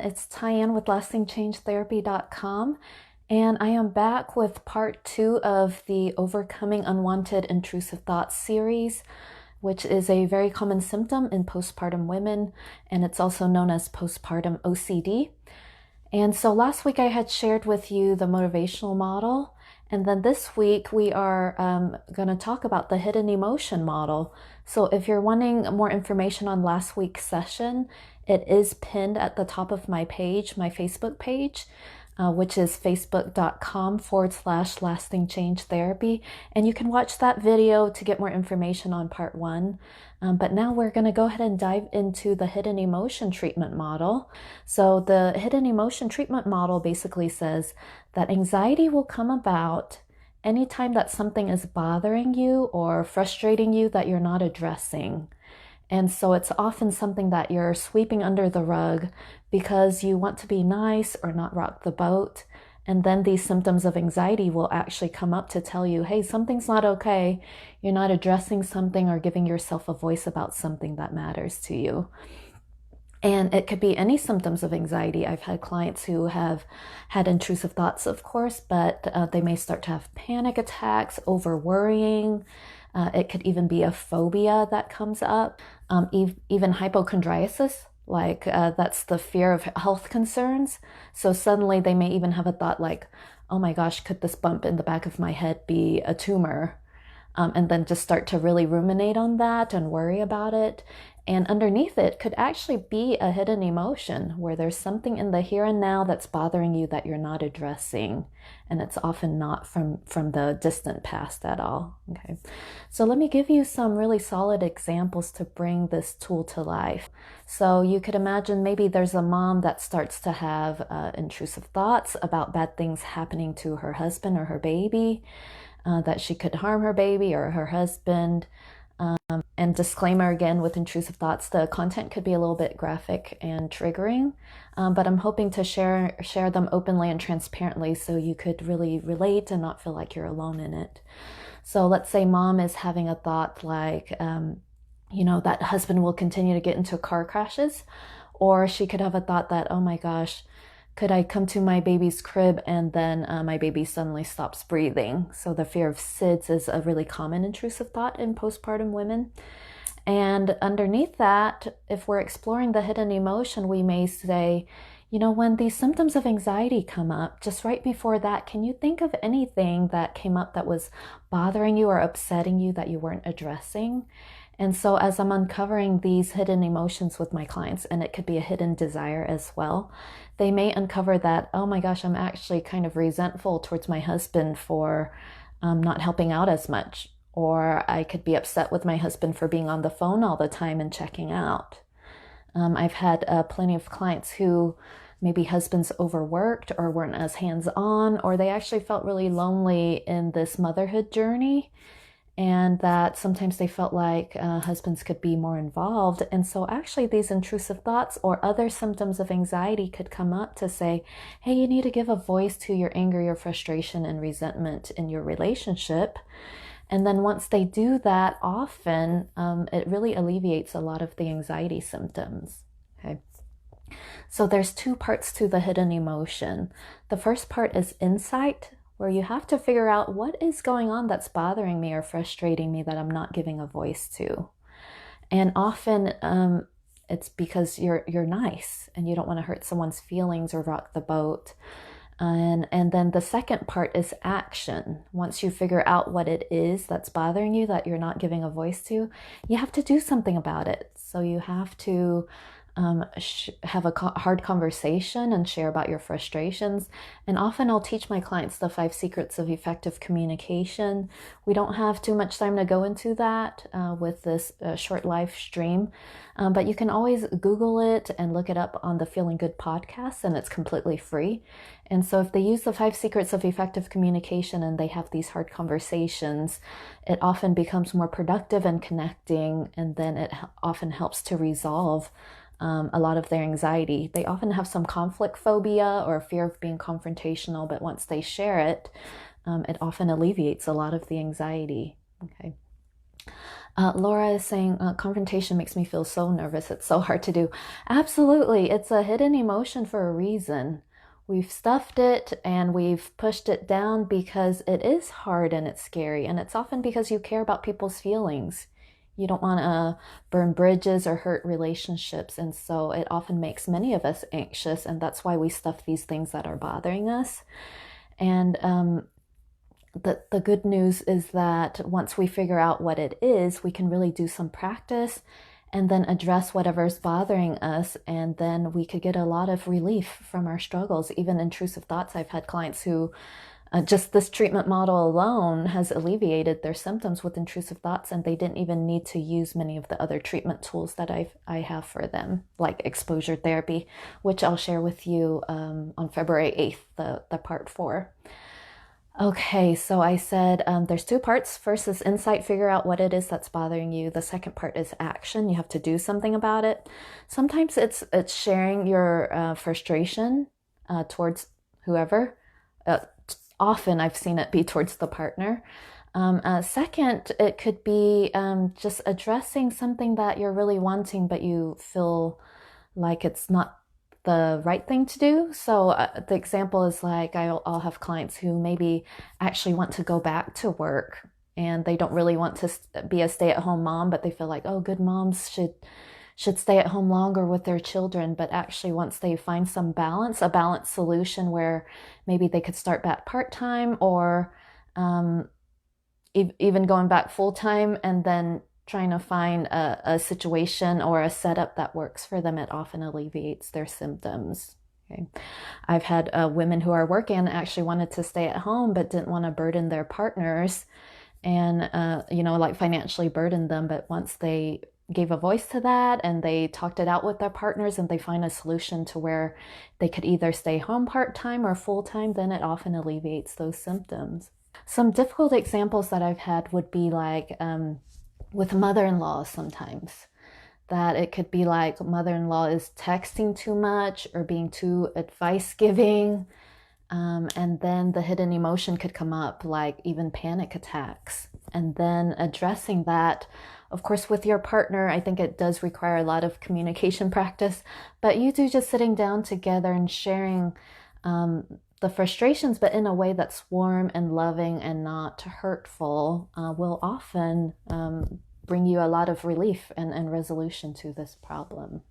It's Tyann with LastingChangeTherapy.com, and I am back with part 2 of the Overcoming Unwanted Intrusive Thoughts series, which is a very common symptom in postpartum women, and it's also known as postpartum OCD. And so last week I had shared with you the motivational model, and then this week we are going to talk about the hidden emotion model. So if you're wanting more information on last week's session, it is pinned at the top of my page, my Facebook page, which is facebook.com/lasting change therapy. And you can watch that video to get more information on part 1. But now we're going to go ahead and dive into the hidden emotion treatment model. So the hidden emotion treatment model basically says that anxiety will come about anytime that something is bothering you or frustrating you that you're not addressing. And so it's often something that you're sweeping under the rug because you want to be nice or not rock the boat. And then these symptoms of anxiety will actually come up to tell you, hey, something's not okay. You're not addressing something or giving yourself a voice about something that matters to you. And it could be any symptoms of anxiety. I've had clients who have had intrusive thoughts, of course, but they may start to have panic attacks, over worrying. It could even be a phobia that comes up, even hypochondriasis, like that's the fear of health concerns. So suddenly they may even have a thought like, oh my gosh, could this bump in the back of my head be a tumor? And then just start to really ruminate on that and worry about it. And underneath it could actually be a hidden emotion where there's something in the here and now that's bothering you that you're not addressing. And it's often not from the distant past at all. Okay, so let me give you some really solid examples to bring this tool to life. So you could imagine maybe there's a mom that starts to have intrusive thoughts about bad things happening to her husband or her baby, that she could harm her baby or her husband. And disclaimer again, with intrusive thoughts, the content could be a little bit graphic and triggering, but I'm hoping to share them openly and transparently so you could really relate and not feel like you're alone in it. So let's say mom is having a thought like, that husband will continue to get into car crashes, or she could have a thought that, oh my gosh, could I come to my baby's crib and then my baby suddenly stops breathing? So the fear of SIDS is a really common intrusive thought in postpartum women. And underneath that, if we're exploring the hidden emotion, we may say, when these symptoms of anxiety come up, just right before that, can you think of anything that came up that was bothering you or upsetting you that you weren't addressing? And so as I'm uncovering these hidden emotions with my clients, and it could be a hidden desire as well, they may uncover that, oh my gosh, I'm actually kind of resentful towards my husband for not helping out as much. Or I could be upset with my husband for being on the phone all the time and checking out. I've had plenty of clients who maybe husbands overworked or weren't as hands-on, or they actually felt really lonely in this motherhood journey, and that sometimes they felt like husbands could be more involved. And so actually these intrusive thoughts or other symptoms of anxiety could come up to say, hey, you need to give a voice to your anger, your frustration, and resentment in your relationship. And then once they do that, often it really alleviates a lot of the anxiety symptoms. Okay. So there's 2 parts to the hidden emotion. The first part is insight, where you have to figure out what is going on that's bothering me or frustrating me that I'm not giving a voice to. And often it's because you're nice and you don't want to hurt someone's feelings or rock the boat. And then the second part is action. Once you figure out what it is that's bothering you that you're not giving a voice to, you have to do something about it. So you have to have a hard conversation and share about your frustrations. And often I'll teach my clients the 5 secrets of effective communication. We don't have too much time to go into that with this short live stream, but you can always Google it and look it up on the Feeling Good podcast, and it's completely free. And so if they use the 5 secrets of effective communication and they have these hard conversations, it often becomes more productive and connecting, and then it often helps to resolve a lot of their anxiety. They often have some conflict phobia or fear of being confrontational, but once they share it, it often alleviates a lot of the anxiety. Okay. Laura is saying, confrontation makes me feel so nervous. It's so hard to do. Absolutely. It's a hidden emotion for a reason. We've stuffed it and we've pushed it down because it is hard and it's scary. And it's often because you care about people's feelings. You don't want to burn bridges or hurt relationships. And so it often makes many of us anxious. And that's why we stuff these things that are bothering us. And the good news is that once we figure out what it is, we can really do some practice and then address whatever's bothering us. And then we could get a lot of relief from our struggles. Even intrusive thoughts, I've had clients who just this treatment model alone has alleviated their symptoms with intrusive thoughts, and they didn't even need to use many of the other treatment tools that I have for them, like exposure therapy, which I'll share with you on February 8th, the part 4. Okay, so I said there's 2 parts. First is insight, figure out what it is that's bothering you. The second part is action. You have to do something about it. Sometimes it's sharing your frustration towards whoever. Often I've seen it be towards the partner. Second, it could be just addressing something that you're really wanting, but you feel like it's not the right thing to do. So the example is like I'll have clients who maybe actually want to go back to work and they don't really want to be a stay-at-home mom, but they feel like, oh, good moms should stay at home longer with their children. But actually, once they find some balance, a balanced solution where maybe they could start back part-time or even going back full-time and then trying to find a situation or a setup that works for them, it often alleviates their symptoms. Okay. I've had women who are working and actually wanted to stay at home but didn't want to burden their partners and, like financially burden them. But once they gave a voice to that and they talked it out with their partners and they find a solution to where they could either stay home part-time or full-time, then it often alleviates those symptoms. Some difficult examples that I've had would be like with mother-in-law sometimes, that it could be like mother-in-law is texting too much or being too advice-giving, and then the hidden emotion could come up, like even panic attacks. And then addressing that, of course, with your partner, I think it does require a lot of communication practice, but you do just sitting down together and sharing the frustrations, but in a way that's warm and loving and not hurtful, will often bring you a lot of relief and resolution to this problem.